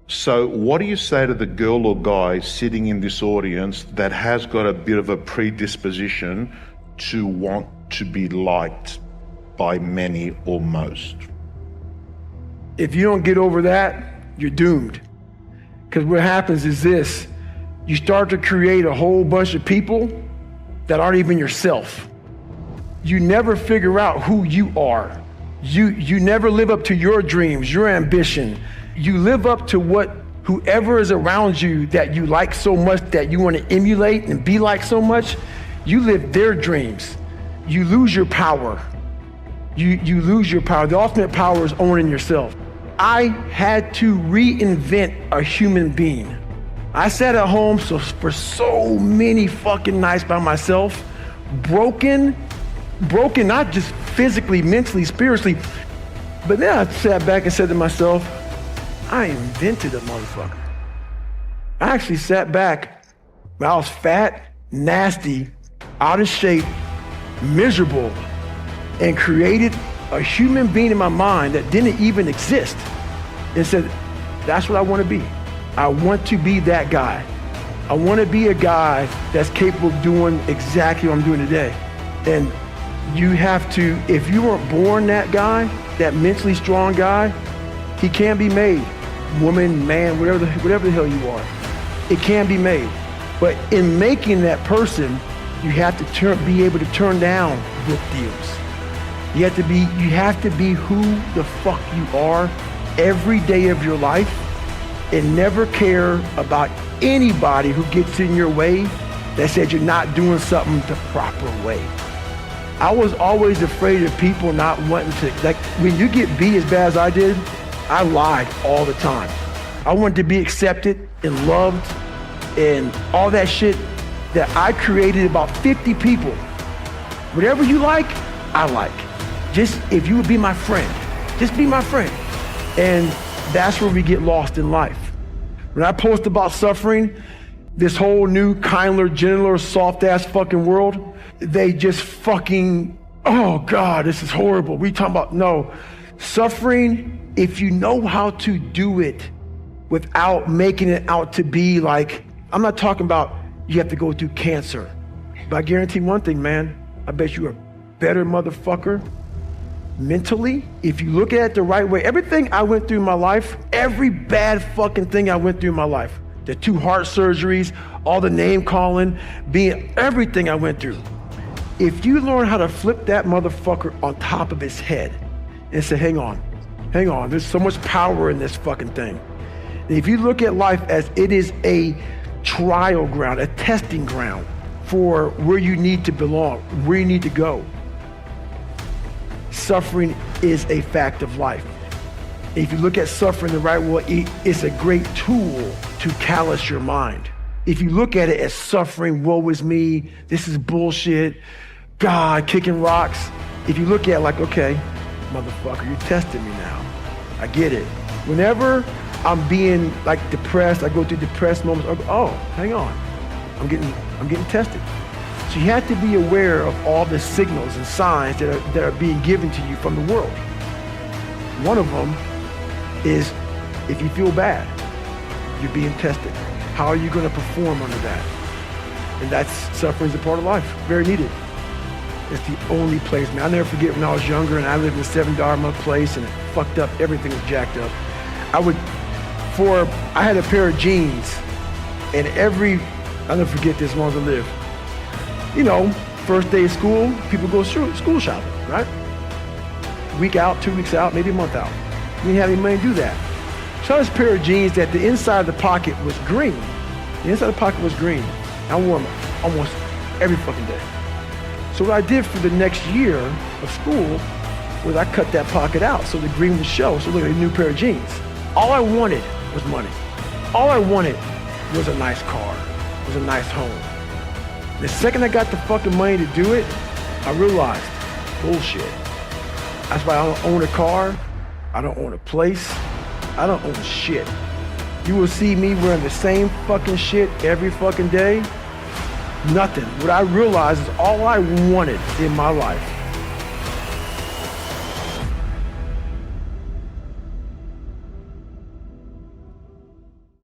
So what do you say to the girl or guy sitting in this audience that has got a bit of a predisposition to want to be liked by many or most? If you don't get over that, you're doomed. Because what happens is this, you start to create a whole bunch of people that aren't even yourself. You never figure out who you are. You never live up to your dreams, your ambition. You live up to what whoever is around you that you like so much, that you want to emulate and be like so much, you live their dreams. You lose your power. You lose your power. The ultimate power is owning yourself. I had to reinvent a human being. I sat at home for so many fucking nights by myself, broken, not just physically, mentally, spiritually, but then I sat back and said to myself, I invented a motherfucker. I actually sat back when I was fat, nasty, out of shape, miserable, and created a human being in my mind that didn't even exist, and said, that's what I want to be. I want to be that guy. I want to be a guy that's capable of doing exactly what I'm doing today. And you have to, if you weren't born that guy, that mentally strong guy, he can be made. Woman, man, whatever the hell you are, it can be made. But in making that person, you have to be able to turn down book deals. You have to be who the fuck you are every day of your life, and never care about anybody who gets in your way that said you're not doing something the proper way. I was always afraid of people not wanting to, like when you get beat as bad as I did, I lied all the time. I wanted to be accepted and loved and all that shit that I created about 50 people. Whatever you like, I like. Just if you would be my friend, just be my friend. And that's where we get lost in life. When I post about suffering, this whole new kinder, gentler, soft ass fucking world, they just fucking, oh God, this is horrible. We talking about, no, suffering, if you know how to do it without making it out to be like, I'm not talking about you have to go through cancer, but I guarantee one thing, man, I bet you a better motherfucker mentally, if you look at it the right way. Everything I went through in my life, every bad fucking thing I went through in my life, the 2 heart surgeries, all the name calling, everything I went through. If you learn how to flip that motherfucker on top of his head and say, hang on, there's so much power in this fucking thing. And if you look at life as it is a trial ground, a testing ground for where you need to belong, where you need to go. Suffering is a fact of life. If you look at suffering the right way, it's a great tool to callous your mind. If you look at it as suffering, woe is me, this is bullshit, God, kicking rocks. If you look at it like, okay, motherfucker, you're testing me now. I get it. Whenever I'm being like depressed, I go through depressed moments, I go, oh, hang on, I'm getting tested. So you have to be aware of all the signals and signs that are being given to you from the world. One of them is if you feel bad, you're being tested. How are you going to perform under that? And that's suffering is a part of life, very needed. It's the only place, man. I'll never forget when I was younger and I lived in a $7 a month place and it fucked up, everything was jacked up. I had a pair of jeans and I'll never forget this as long as I live. You know, first day of school, people go school shopping, right? Week out, 2 weeks out, maybe a month out. You didn't have any money to do that. So I had this pair of jeans that the inside of the pocket was green. The inside of the pocket was green. I wore them almost every fucking day. So what I did for the next year of school was I cut that pocket out so the green would show. So look at a new pair of jeans. All I wanted was money. All I wanted was a nice car, was a nice home. The second I got the fucking money to do it, I realized, bullshit. That's why I don't own a car, I don't own a place, I don't own shit. You will see me wearing the same fucking shit every fucking day. Nothing. What I realized is all I wanted in my life